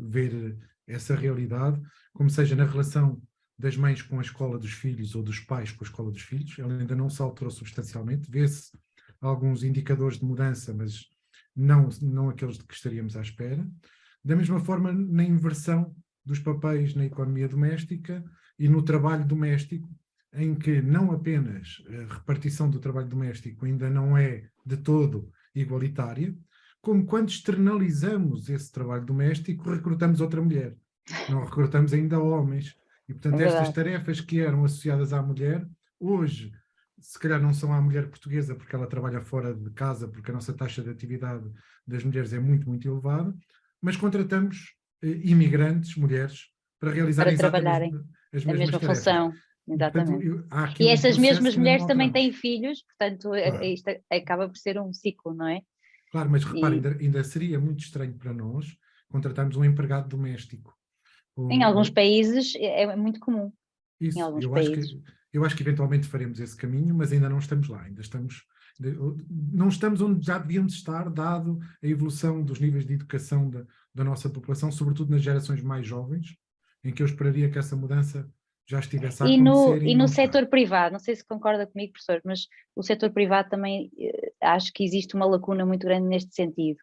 ver essa realidade, como seja na relação das mães com a escola dos filhos ou dos pais com a escola dos filhos. Ela ainda não se alterou substancialmente. Vê-se alguns indicadores de mudança, mas não aqueles de que estaríamos à espera. Da mesma forma, na inversão dos papéis na economia doméstica e no trabalho doméstico, em que não apenas a repartição do trabalho doméstico ainda não é de todo igualitária, como quando externalizamos esse trabalho doméstico, recrutamos outra mulher. Não recrutamos ainda homens. E, portanto, estas tarefas que eram associadas à mulher, hoje, se calhar não são à mulher portuguesa, porque ela trabalha fora de casa, porque a nossa taxa de atividade das mulheres é muito, muito elevada, mas contratamos imigrantes, mulheres, para realizarem trabalharem as a mesmas mesma tarefas. função. Exatamente. Portanto, e essas mesmas mulheres também têm filhos, portanto, isto acaba por ser um ciclo, não é? Claro, mas repare, ainda seria muito estranho para nós contratarmos um empregado doméstico. Em alguns países é muito comum. Isso, em alguns países. Eu acho que eventualmente faremos esse caminho, mas ainda não estamos lá. Não estamos onde já devíamos estar, dado a evolução dos níveis de educação da nossa população, sobretudo nas gerações mais jovens, em que eu esperaria que essa mudança já estivesse a E acontecer e no não está. setor privado, não sei se concorda comigo, professor, mas o setor privado também acho que existe uma lacuna muito grande neste sentido,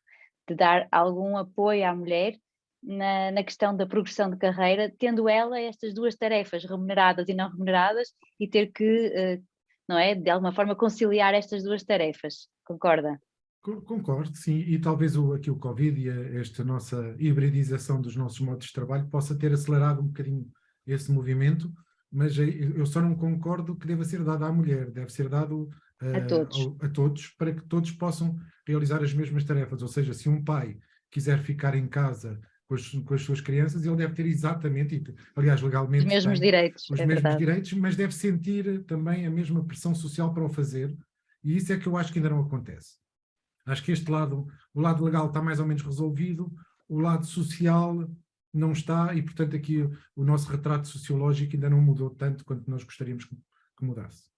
de dar algum apoio à mulher na questão da progressão de carreira, tendo ela estas duas tarefas, remuneradas e não remuneradas, e ter que, não é, de alguma forma conciliar estas duas tarefas. Concorda? Concordo, sim, e talvez aqui o Covid e esta nossa hibridização dos nossos modos de trabalho possa ter acelerado um bocadinho esse movimento, mas eu só não concordo que deva ser dado à mulher, deve ser dado A todos. a todos, para que todos possam realizar as mesmas tarefas. Ou seja, se um pai quiser ficar em casa com as suas crianças, ele deve ter exatamente, e, aliás, Os legalmente mesmos tem direitos, os é mesmos verdade. direitos, mas deve sentir também a mesma pressão social para o fazer, e isso é que eu acho que ainda não acontece. Acho que este lado, o lado legal está mais ou menos resolvido, o lado social não está, e portanto aqui o nosso retrato sociológico ainda não mudou tanto quanto nós gostaríamos que mudasse.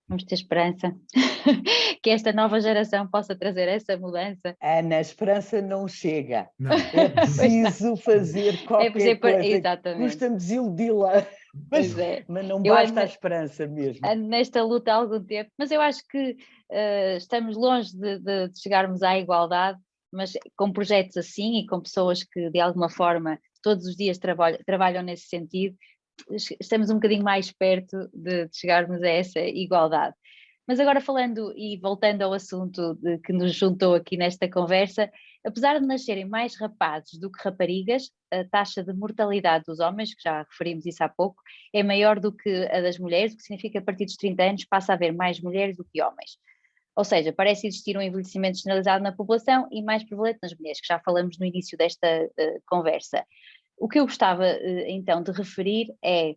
Vamos ter esperança que esta nova geração possa trazer essa mudança. Ana, a esperança não chega. Não. É Pois não. preciso fazer É qualquer coisa. exatamente. Custa-me desiludi-la, Pois é. mas não Eu basta a esperança mesmo. ando nesta luta há algum tempo, mas eu acho que estamos longe de chegarmos à igualdade, mas com projetos assim e com pessoas que de alguma forma todos os dias trabalham nesse sentido, estamos um bocadinho mais perto de chegarmos a essa igualdade. Mas agora falando e voltando ao assunto que nos juntou aqui nesta conversa, apesar de nascerem mais rapazes do que raparigas, a taxa de mortalidade dos homens, que já referimos isso há pouco, é maior do que a das mulheres, o que significa que a partir dos 30 anos passa a haver mais mulheres do que homens. Ou seja, parece existir um envelhecimento generalizado na população e mais prevalente nas mulheres, que já falamos no início desta conversa. O que eu gostava então de referir é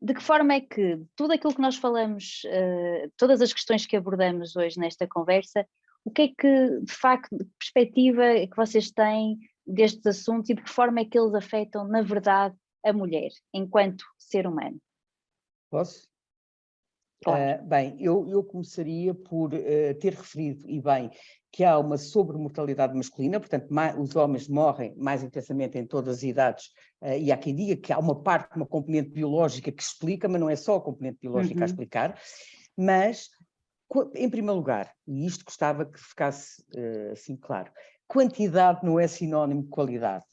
de que forma é que tudo aquilo que nós falamos, todas as questões que abordamos hoje nesta conversa, o que é que, de facto, de perspectiva é que vocês têm destes assuntos e de que forma é que eles afetam, na verdade, a mulher, enquanto ser humano? Posso? Claro. Bem, eu começaria por ter referido, e bem, que há uma sobremortalidade masculina, portanto, os homens morrem mais intensamente em todas as idades, e há quem diga que há uma parte, uma componente biológica que explica, mas não é só a componente biológica a explicar, mas, em primeiro lugar, e isto gostava que ficasse assim claro, quantidade não é sinónimo de qualidade.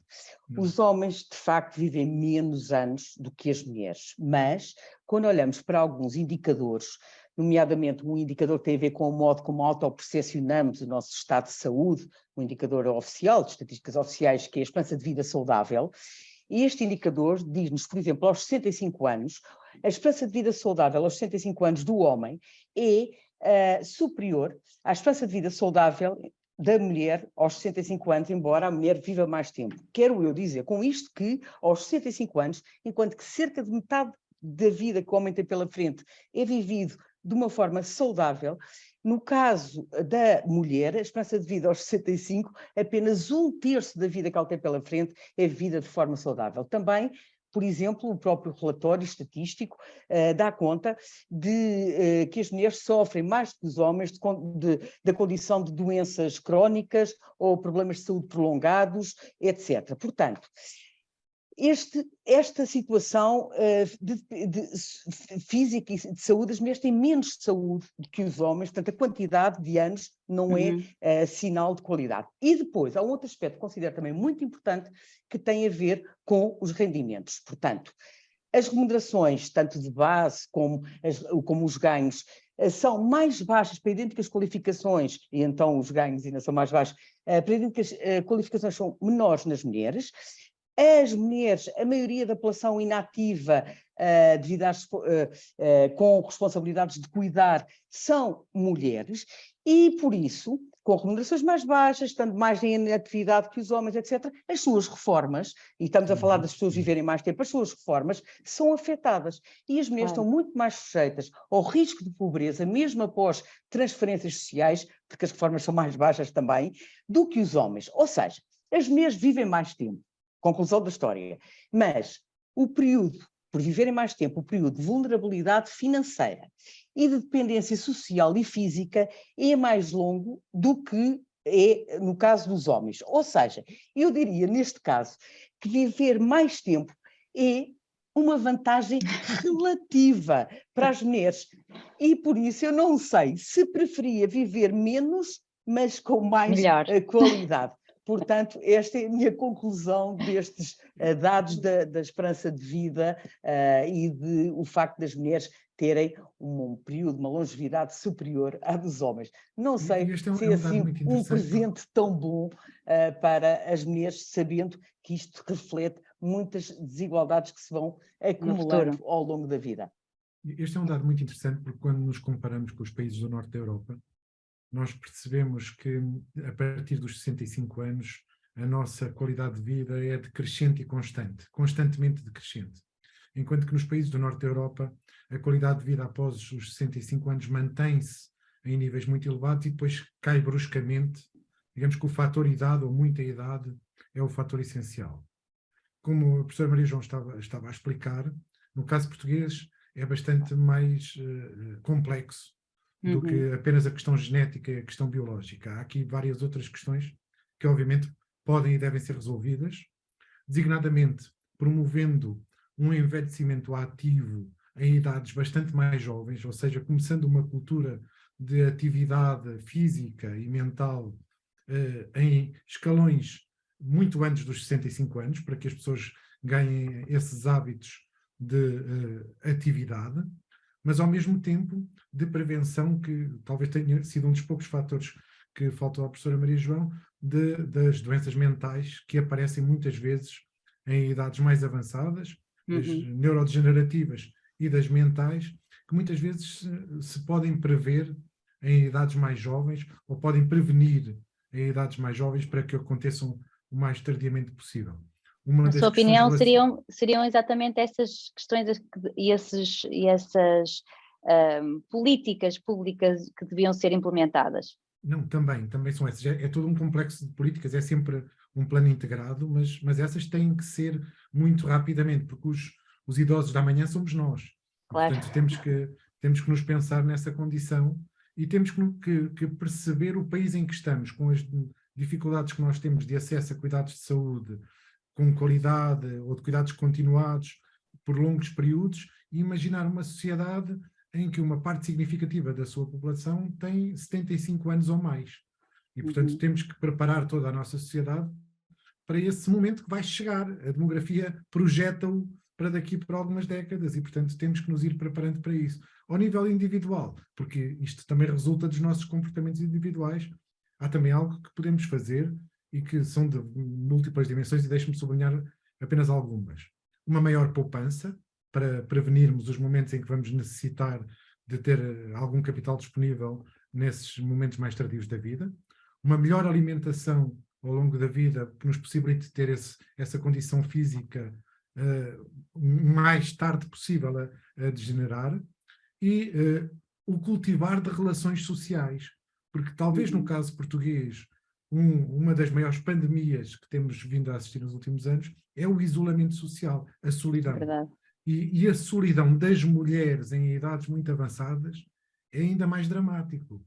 Os homens, de facto, vivem menos anos do que as mulheres, mas quando olhamos para alguns indicadores, nomeadamente um indicador que tem a ver com o modo como autopercepcionamos o nosso estado de saúde, um indicador oficial, de estatísticas oficiais, que é a esperança de vida saudável, e este indicador diz-nos, por exemplo, aos 65 anos, a esperança de vida saudável aos 65 anos do homem é superior à esperança de vida saudável da mulher aos 65 anos, embora a mulher viva mais tempo. Quero eu dizer com isto que aos 65 anos, enquanto que cerca de metade da vida que o homem tem pela frente é vivido de uma forma saudável, no caso da mulher, a esperança de vida aos 65, apenas 1/3 da vida que ela tem pela frente é vivida de forma saudável. Também, por exemplo, o próprio relatório estatístico dá conta de que as mulheres sofrem mais que os homens da condição de doenças crónicas ou problemas de saúde prolongados, etc. Portanto, esta situação física e de saúde, as mulheres têm menos saúde do que os homens, portanto a quantidade de anos não é sinal de qualidade. E depois há um outro aspecto que considero também muito importante que tem a ver com os rendimentos. Portanto, as remunerações, tanto de base como os ganhos, são mais baixas para idênticas qualificações, e então os ganhos ainda são mais baixos, para idênticas qualificações são menores nas mulheres. As mulheres, a maioria da população inativa, devido com responsabilidades de cuidar, são mulheres, e por isso, com remunerações mais baixas, estando mais em atividade que os homens, etc., as suas reformas, e estamos a falar das pessoas viverem mais tempo, as suas reformas são afetadas. E as mulheres estão muito mais sujeitas ao risco de pobreza, mesmo após transferências sociais, porque as reformas são mais baixas também, do que os homens. Ou seja, as mulheres vivem mais tempo. Conclusão da história. Mas o período, por viverem mais tempo, o período de vulnerabilidade financeira e de dependência social e física é mais longo do que é no caso dos homens. Ou seja, eu diria, neste caso, que viver mais tempo é uma vantagem relativa para as mulheres. E por isso eu não sei se preferia viver menos, mas com mais qualidade. Portanto, esta é a minha conclusão destes dados da esperança de vida e o facto das mulheres terem um período, uma longevidade superior à dos homens. Não sei se é assim um presente tão bom para as mulheres, sabendo que isto reflete muitas desigualdades que se vão acumulando ao longo da vida. Este é um dado muito interessante, porque quando nos comparamos com os países do norte da Europa, nós percebemos que a partir dos 65 anos a nossa qualidade de vida é decrescente e constante, constantemente decrescente. Enquanto que nos países do norte da Europa a qualidade de vida após os 65 anos mantém-se em níveis muito elevados e depois cai bruscamente. Digamos que o fator idade ou muita idade é o fator essencial. Como a professora Maria João estava a explicar, no caso português é bastante mais complexo do que apenas a questão genética e a questão biológica. Há aqui várias outras questões que obviamente podem e devem ser resolvidas, designadamente promovendo um envelhecimento ativo em idades bastante mais jovens, ou seja, começando uma cultura de atividade física e mental em escalões muito antes dos 65 anos, para que as pessoas ganhem esses hábitos de atividade, mas ao mesmo tempo de prevenção, que talvez tenha sido um dos poucos fatores que faltou à professora Maria João, das doenças mentais que aparecem muitas vezes em idades mais avançadas, das neurodegenerativas e das mentais, que muitas vezes se podem prever em idades mais jovens ou podem prevenir em idades mais jovens para que aconteçam o mais tardiamente possível. Na sua opinião, seriam exatamente essas questões e essas políticas públicas que deviam ser implementadas? Não, também são essas. É todo um complexo de políticas, é sempre um plano integrado, mas essas têm que ser muito rapidamente, porque os idosos da manhã somos nós. Claro. Portanto, temos que nos pensar nessa condição e temos que perceber o país em que estamos, com as dificuldades que nós temos de acesso a cuidados de saúde, com qualidade ou de cuidados continuados por longos períodos, e imaginar uma sociedade em que uma parte significativa da sua população tem 75 anos ou mais. E, portanto, temos que preparar toda a nossa sociedade para esse momento que vai chegar. A demografia projeta-o para daqui por algumas décadas e, portanto, temos que nos ir preparando para isso. Ao nível individual, porque isto também resulta dos nossos comportamentos individuais, há também algo que podemos fazer e que são de múltiplas dimensões, e deixe-me sublinhar apenas algumas. Uma maior poupança, para prevenirmos os momentos em que vamos necessitar de ter algum capital disponível nesses momentos mais tardios da vida. Uma melhor alimentação ao longo da vida, que nos possibilite ter essa condição física o mais tarde possível a degenerar. E o cultivar de relações sociais. Porque talvez no caso português, uma das maiores pandemias que temos vindo a assistir nos últimos anos é o isolamento social, a solidão. Verdade. E a solidão das mulheres em idades muito avançadas é ainda mais dramático.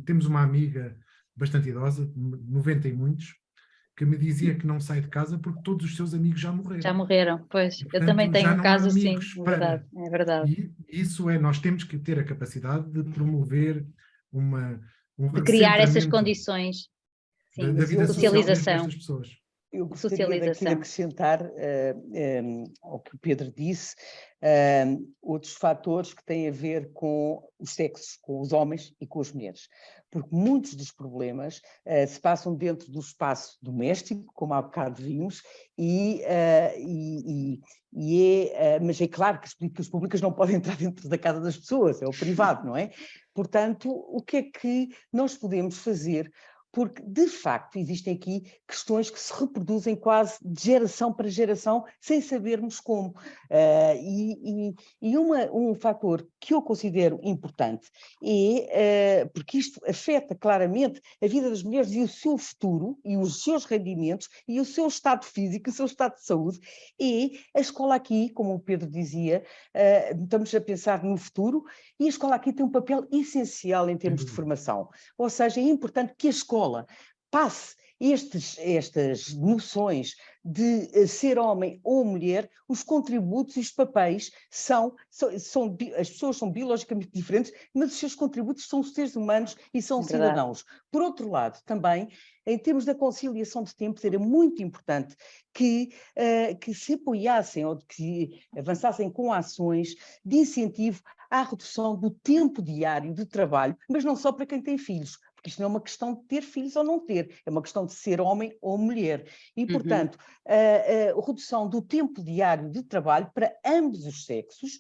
Temos uma amiga bastante idosa, 90 e muitos, que me dizia que não sai de casa porque todos os seus amigos já morreram. Já morreram, pois. E, portanto, eu também tenho um caso assim, é verdade. E isso nós temos que ter a capacidade de promover de criar essas condições, sim, da vida socialização. Destas pessoas. Eu gostaria daqui de acrescentar ao que o Pedro disse, outros fatores que têm a ver com os sexos, com os homens e com as mulheres, porque muitos dos problemas se passam dentro do espaço doméstico, como há bocado vimos, mas é claro que as políticas públicas não podem entrar dentro da casa das pessoas, é o privado, não é? Portanto, o que é que nós podemos fazer? Porque, de facto, existem aqui questões que se reproduzem quase de geração para geração, sem sabermos como. Um fator que eu considero importante porque isto afeta claramente a vida das mulheres e o seu futuro, e os seus rendimentos, e o seu estado físico, o seu estado de saúde, a escola aqui, como o Pedro dizia, estamos a pensar no futuro, e a escola aqui tem um papel essencial em termos de formação. Ou seja, é importante que a escola passe estas noções de ser homem ou mulher, os contributos e os papéis as pessoas são biologicamente diferentes, mas os seus contributos são seres humanos e são cidadãos. Por outro lado, também, em termos da conciliação de tempo, era muito importante que se apoiassem ou que avançassem com ações de incentivo à redução do tempo diário de trabalho, mas não só para quem tem filhos, porque isto não é uma questão de ter filhos ou não ter, é uma questão de ser homem ou mulher. E, portanto, a redução do tempo diário de trabalho para ambos os sexos,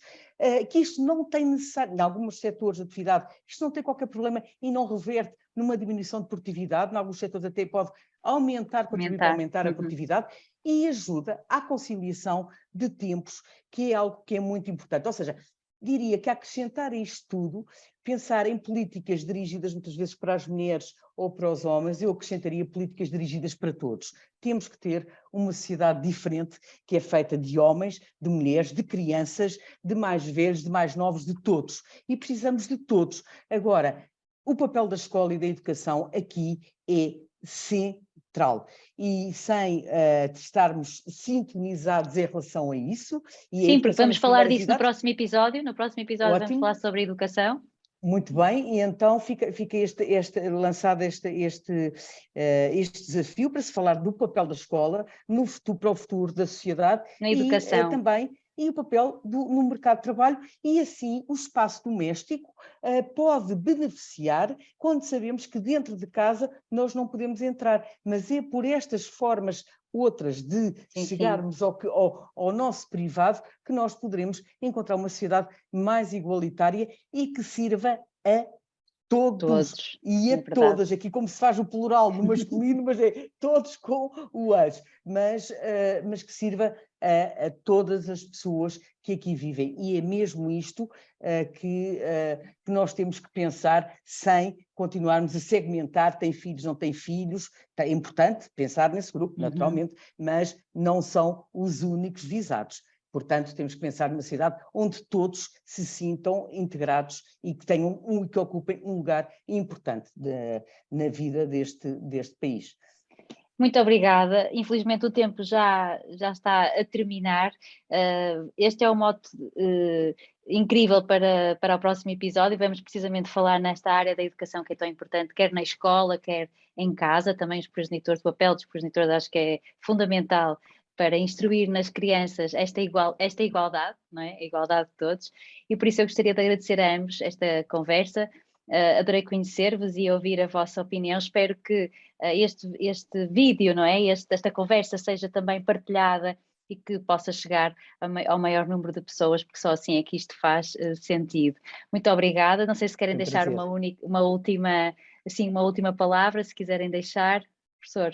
que isto não tem necessário, em alguns setores de atividade, isto não tem qualquer problema e não reverte numa diminuição de produtividade, em alguns setores até pode contribuir para aumentar a produtividade e ajuda à conciliação de tempos, que é algo que é muito importante. Ou seja, diria que acrescentar a isto tudo, pensar em políticas dirigidas muitas vezes para as mulheres ou para os homens, eu acrescentaria políticas dirigidas para todos. Temos que ter uma sociedade diferente, que é feita de homens, de mulheres, de crianças, de mais velhos, de mais novos, de todos. E precisamos de todos. Agora, o papel da escola e da educação aqui é central. E sem estarmos sintonizados em relação a isso... Sim, porque vamos falar disso no próximo episódio. No próximo episódio Ótimo. Vamos falar sobre a educação. Muito bem, e então fica lançado este desafio para se falar do papel da escola para o futuro da sociedade na educação. E também o papel no mercado de trabalho, e assim o espaço doméstico pode beneficiar quando sabemos que dentro de casa nós não podemos entrar, mas é por estas formas outras de chegarmos ao nosso privado que nós poderemos encontrar uma sociedade mais igualitária e que sirva a todos. E a todas, aqui como se faz o plural no masculino, mas é todos com o as, mas que sirva a todas as pessoas que aqui vivem. E é mesmo isto que nós temos que pensar sem continuarmos a segmentar, tem filhos, não tem filhos. É importante pensar nesse grupo, naturalmente, mas não são os únicos visados. Portanto, temos que pensar numa cidade onde todos se sintam integrados e que tenham que ocupem um lugar importante na vida deste país. Muito obrigada. Infelizmente o tempo já está a terminar. Este é um mote incrível para o próximo episódio. Vamos precisamente falar nesta área da educação que é tão importante, quer na escola, quer em casa. Também os progenitores, o papel dos progenitores acho que é fundamental para instruir nas crianças esta igualdade, não é? A igualdade de todos. E por isso eu gostaria de agradecer a ambos esta conversa. Adorei conhecer-vos e ouvir a vossa opinião. Espero que este vídeo, não é? Esta conversa seja também partilhada e que possa chegar ao maior número de pessoas, porque só assim é que isto faz sentido. Muito obrigada. Não sei se querem deixar uma última palavra, se quiserem deixar. Professor.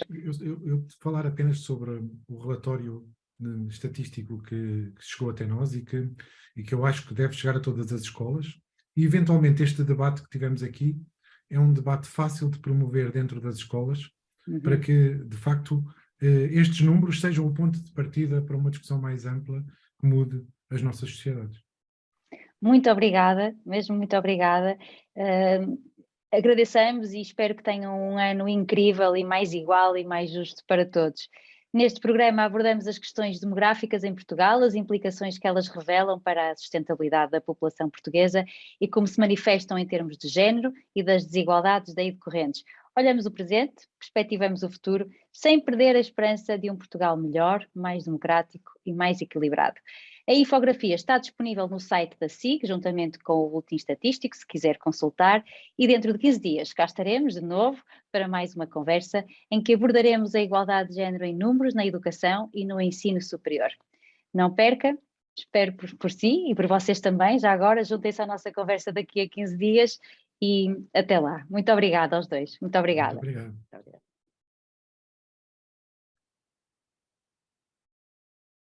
Eu falar apenas sobre o relatório estatístico que chegou até nós e que eu acho que deve chegar a todas as escolas. E, eventualmente, este debate que tivemos aqui é um debate fácil de promover dentro das escolas, para que, de facto, estes números sejam o ponto de partida para uma discussão mais ampla que mude as nossas sociedades. Muito obrigada, mesmo muito obrigada. Agradecemos e espero que tenham um ano incrível e mais igual e mais justo para todos. Neste programa abordamos as questões demográficas em Portugal, as implicações que elas revelam para a sustentabilidade da população portuguesa e como se manifestam em termos de género e das desigualdades daí decorrentes. Olhamos o presente, perspectivamos o futuro, sem perder a esperança de um Portugal melhor, mais democrático e mais equilibrado. A infografia está disponível no site da SIC, juntamente com o boletim estatístico, se quiser consultar, e dentro de 15 dias cá estaremos de novo para mais uma conversa em que abordaremos a igualdade de género em números na educação e no ensino superior. Não perca, espero por si e por vocês também, já agora juntem-se à nossa conversa daqui a 15 dias e até lá. Muito obrigada aos dois. Muito obrigada. Muito obrigado.